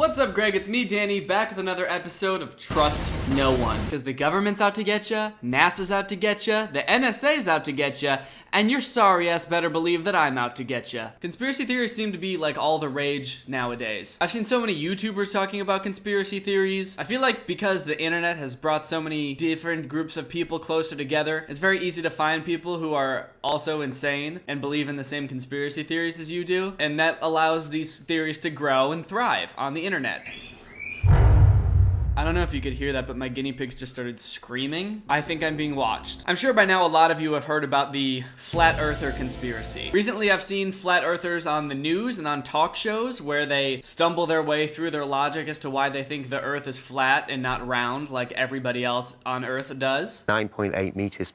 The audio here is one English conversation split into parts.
What's up, Greg? It's me, Danny, back with another episode of Trust No One. Because the government's out to get ya, NASA's out to get ya, the NSA's out to get ya, and your sorry ass better believe that I'm out to get ya. Conspiracy theories seem to be like all the rage nowadays. I've seen so many YouTubers talking about conspiracy theories. I feel like because the internet has brought so many different groups of people closer together, it's very easy to find people who are also insane and believe in the same conspiracy theories as you do, and that allows these theories to grow and thrive on the internet. I don't know if you could hear that, but my guinea pigs just started screaming. I think I'm being watched. I'm sure by now a lot of you have heard about the flat earther conspiracy. Recently, I've seen flat earthers on the news and on talk shows where they stumble their way through their logic as to why they think the earth is flat and not round like everybody else on earth does. 9.8 meters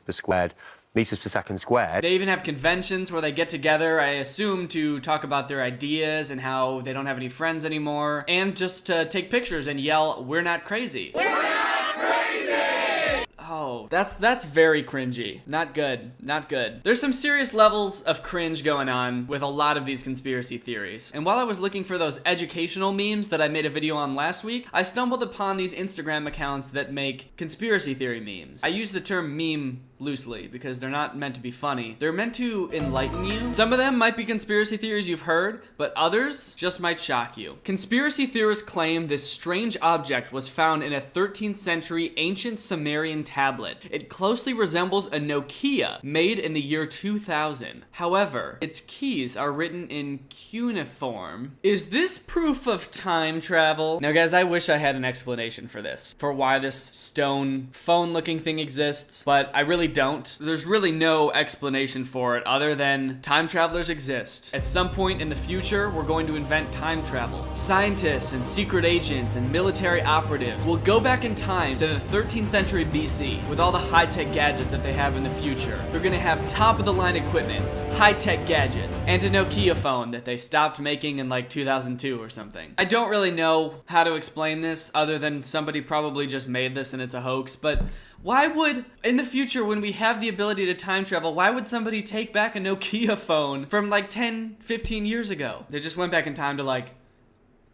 per squared. Meters per second squared. They even have conventions where they get together, I assume, to talk about their ideas and how they don't have any friends anymore, and just to take pictures and yell, "We're not crazy." We're not crazy! Oh, that's very cringy. Not good. Not good. There's some serious levels of cringe going on with a lot of these conspiracy theories. And while I was looking for those educational memes that I made a video on last week, I stumbled upon these Instagram accounts that make conspiracy theory memes. I use the term meme loosely because they're not meant to be funny. They're meant to enlighten you. Some of them might be conspiracy theories you've heard, but others just might shock you. Conspiracy theorists claim this strange object was found in a 13th century ancient Sumerian tablet. It closely resembles a Nokia made in the year 2000. However, its keys are written in cuneiform. Is this proof of time travel? Now guys, I wish I had an explanation for this, for why this stone phone looking thing exists, but I really don't. There's really no explanation for it other than time travelers exist. At some point in the future, we're going to invent time travel. Scientists and secret agents and military operatives will go back in time to the 13th century BC with all the high-tech gadgets that they have in the future. They're gonna have top-of-the-line equipment, high-tech gadgets, and a Nokia phone that they stopped making in like 2002 or something. I don't really know how to explain this other than somebody probably just made this and it's a hoax, but why would, in the future when we have the ability to time travel, why would somebody take back a Nokia phone from like 10, 15 years ago? They just went back in time to like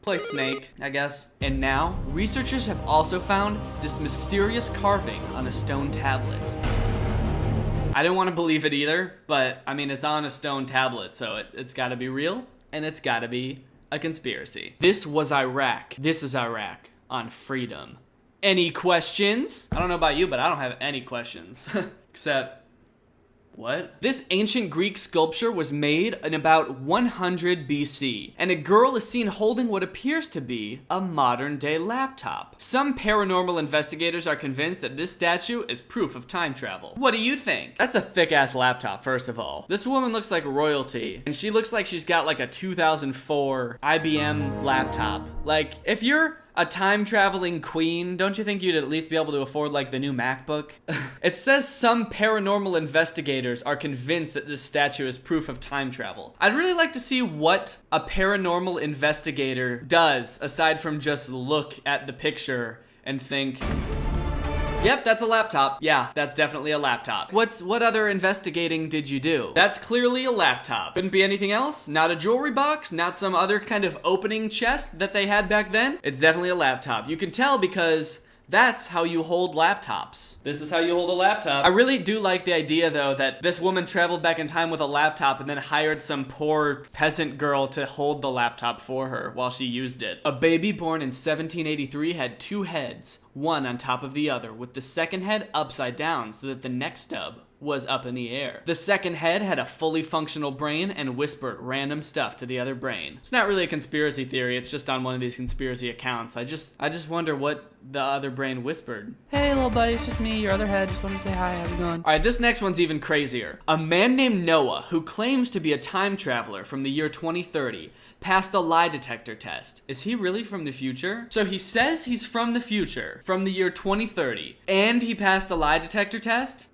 play Snake, I guess. And now, researchers have also found this mysterious carving on a stone tablet. I didn't want to believe it either, but I mean, it's on a stone tablet, so it's gotta be real, and it's gotta be a conspiracy. This was Iraq. This is Iraq on freedom. Any questions? I don't know about you, but I don't have any questions. Except, what? This ancient Greek sculpture was made in about 100 BC, and a girl is seen holding what appears to be a modern-day laptop. Some paranormal investigators are convinced that this statue is proof of time travel. What do you think? That's a thick-ass laptop, first of all. This woman looks like royalty, and she looks like she's got like a 2004 IBM laptop. Like, if you're a time-traveling queen, don't you think you'd at least be able to afford like the new MacBook? It says some paranormal investigators are convinced that this statue is proof of time travel. I'd really like to see what a paranormal investigator does aside from just look at the picture and think, yep, that's a laptop. Yeah, that's definitely a laptop. What other investigating did you do? That's clearly a laptop. Couldn't be anything else? Not a jewelry box? Not some other kind of opening chest that they had back then? It's definitely a laptop. You can tell because that's how you hold laptops. This is how you hold a laptop. I really do like the idea, though, that this woman traveled back in time with a laptop and then hired some poor peasant girl to hold the laptop for her while she used it. A baby born in 1783 had two heads, one on top of the other, with the second head upside down so that the neck stub was up in the air. The second head had a fully functional brain and whispered random stuff to the other brain. It's not really a conspiracy theory, it's just on one of these conspiracy accounts. I just wonder what the other brain whispered. Hey little buddy, it's just me, your other head, just wanted to say hi, how you doing? Alright, this next one's even crazier. A man named Noah, who claims to be a time traveler from the year 2030, passed a lie detector test. Is he really from the future? So he says he's from the future, from the year 2030, and he passed a lie detector test?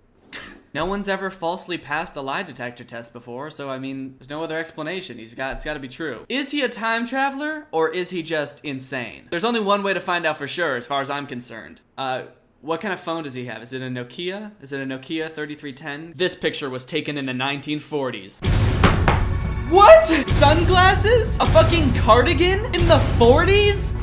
No one's ever falsely passed a lie detector test before, so I mean, there's no other explanation. It's gotta be true. Is he a time traveler, or is he just insane? There's only one way to find out for sure, as far as I'm concerned. What kind of phone does he have? Is it a Nokia? Is it a Nokia 3310? This picture was taken in the 1940s. What? Sunglasses? A fucking cardigan in the 40s?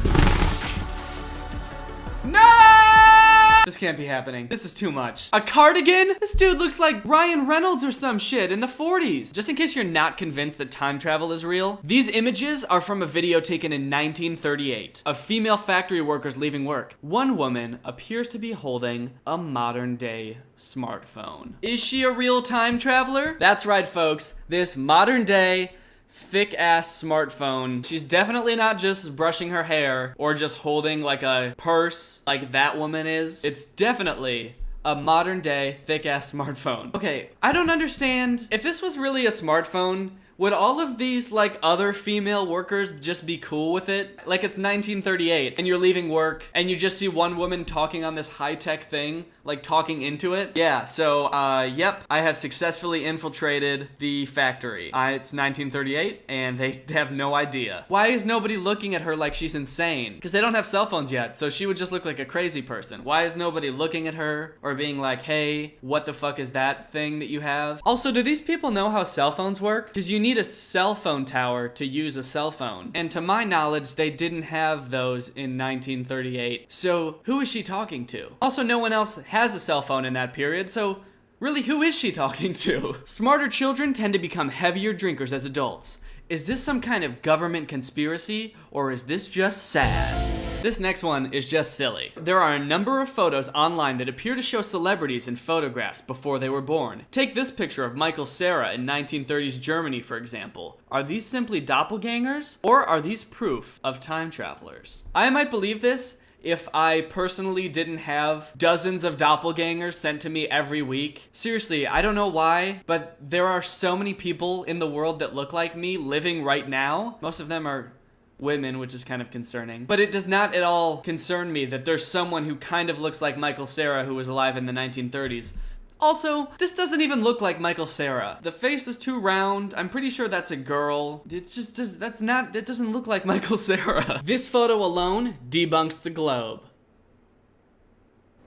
No! This can't be happening. This is too much. A cardigan? This dude looks like Ryan Reynolds or some shit in the 40s. Just in case you're not convinced that time travel is real, these images are from a video taken in 1938 of female factory workers leaving work. One woman appears to be holding a modern day smartphone. Is she a real time traveler? That's right, folks. This modern day thick ass smartphone. She's definitely not just brushing her hair or just holding like a purse like that woman is. It's definitely a modern day thick ass smartphone. Okay, I don't understand. If this was really a smartphone, would all of these like other female workers just be cool with it? Like it's 1938 and you're leaving work and you just see one woman talking on this high-tech thing, like talking into it. Yeah, so yep, I have successfully infiltrated the factory. It's 1938 and they have no idea. Why is nobody looking at her like she's insane? Because they don't have cell phones yet, so she would just look like a crazy person. Why is nobody looking at her or being like, hey, what the fuck is that thing that you have? Also, do these people know how cell phones work? Because you need a cell phone tower to use a cell phone. And to my knowledge, they didn't have those in 1938. So who is she talking to? Also, no one else has a cell phone in that period, so really, who is she talking to? Smarter children tend to become heavier drinkers as adults. Is this some kind of government conspiracy, or is this just sad? This next one is just silly. There are a number of photos online that appear to show celebrities in photographs before they were born. Take this picture of Michael Cera in 1930s Germany, for example. Are these simply doppelgangers, or are these proof of time travelers? I might believe this if I personally didn't have dozens of doppelgangers sent to me every week. Seriously, I don't know why, but there are so many people in the world that look like me living right now. Most of them are women, which is kind of concerning. But it does not at all concern me that there's someone who kind of looks like Michael Cera who was alive in the 1930s. Also, this doesn't even look like Michael Cera. The face is too round. I'm pretty sure that's a girl. It doesn't look like Michael Cera. This photo alone debunks the globe.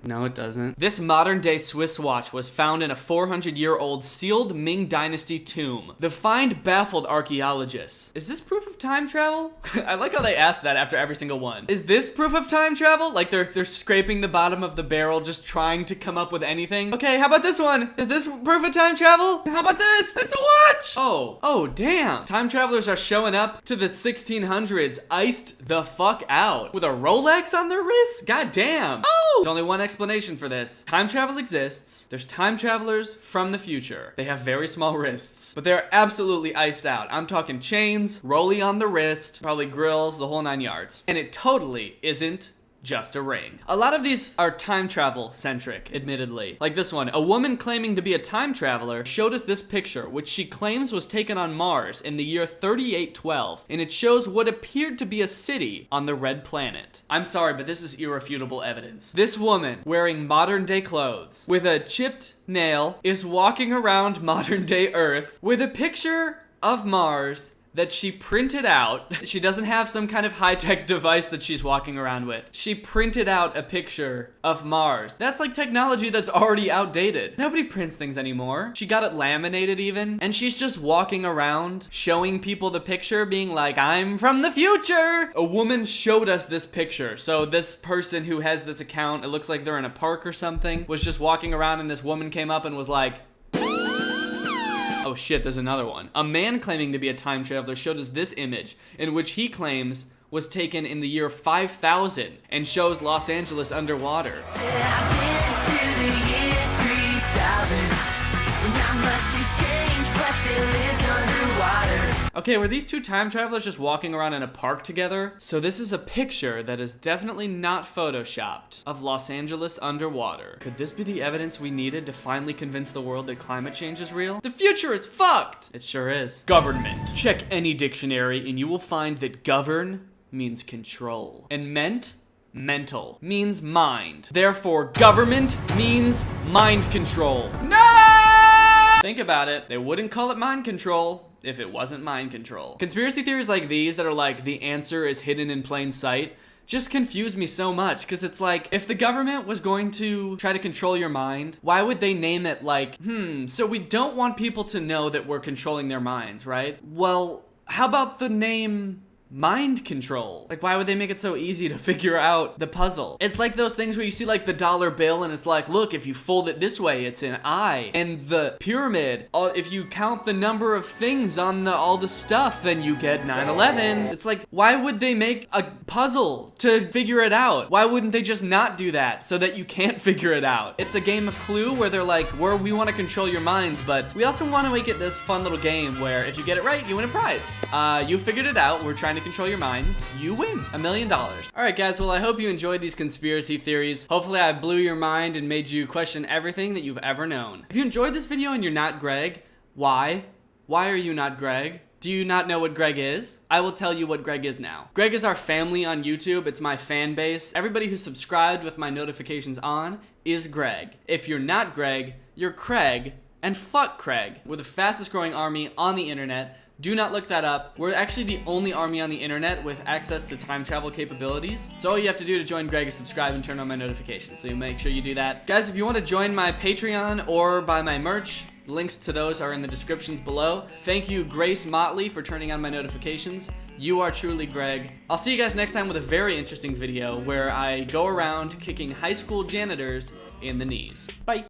No, it doesn't. This modern-day Swiss watch was found in a 400-year-old sealed Ming Dynasty tomb. The find baffled archaeologists. Is this proof of time travel? I like how they asked that after every single one. Is this proof of time travel? Like they're scraping the bottom of the barrel just trying to come up with anything. Okay, how about this one? Is this proof of time travel? How about this? It's a watch! Oh damn. Time travelers are showing up to the 1600s iced the fuck out with a Rolex on their wrist? God damn. Oh! There's only one explanation for this. Time travel exists. There's time travelers from the future. They have very small wrists, but they're absolutely iced out. I'm talking chains, rollie on the wrist, probably grills, the whole 9 yards. And it totally isn't just a ring. A lot of these are time travel centric, admittedly. Like this one, a woman claiming to be a time traveler showed us this picture, which she claims was taken on Mars in the year 3812, and it shows what appeared to be a city on the red planet. I'm sorry, but this is irrefutable evidence. This woman, wearing modern day clothes, with a chipped nail, is walking around modern day Earth with a picture of Mars that she printed out. She doesn't have some kind of high-tech device that she's walking around with. She printed out a picture of Mars. That's like technology that's already outdated. Nobody prints things anymore. She got it laminated even, and she's just walking around showing people the picture, being like, I'm from the future! A woman showed us this picture. So this person who has this account, it looks like they're in a park or something, was just walking around and this woman came up and was like, oh shit, there's another one. A man claiming to be a time traveler showed us this image, in which he claims was taken in the year 5000 and shows Los Angeles underwater. Okay, were these two time travelers just walking around in a park together? So this is a picture that is definitely not photoshopped of Los Angeles underwater. Could this be the evidence we needed to finally convince the world that climate change is real? The future is fucked! It sure is. Government. Check any dictionary and you will find that govern means control. And mental, means mind. Therefore, government means mind control. No! Think about it. They wouldn't call it mind control if it wasn't mind control. Conspiracy theories like these that are like the answer is hidden in plain sight just confuse me so much, because it's like, if the government was going to try to control your mind, why would they name it like, so we don't want people to know that we're controlling their minds, right? Well, how about the name mind control? Like, why would they make it so easy to figure out the puzzle? It's like those things where you see like the dollar bill and it's like, look, if you fold it this way, it's an eye. And the pyramid, if you count the number of things on all the stuff, then you get 9/11. It's like, why would they make a puzzle to figure it out? Why wouldn't they just not do that so that you can't figure it out? It's a game of Clue where they're like, we want to control your minds, but we also want to make it this fun little game where if you get it right, you win a prize. You figured it out. We're trying to control your minds, you win $1 million. All right, guys, well, I hope you enjoyed these conspiracy theories. Hopefully I blew your mind and made you question everything that you've ever known. If you enjoyed this video and you're not Greg, why? Why are you not Greg? Do you not know what Greg is? I will tell you what Greg is now. Greg is our family on YouTube. It's my fan base. Everybody who's subscribed with my notifications on is Greg. If you're not Greg, you're Craig, and fuck Craig. We're the fastest growing army on the internet. Do not look that up. We're actually the only army on the internet with access to time travel capabilities. So all you have to do to join Greg is subscribe and turn on my notifications. So you make sure you do that. Guys, if you want to join my Patreon or buy my merch, links to those are in the descriptions below. Thank you, Grace Motley, for turning on my notifications. You are truly Greg. I'll see you guys next time with a very interesting video where I go around kicking high school janitors in the knees. Bye.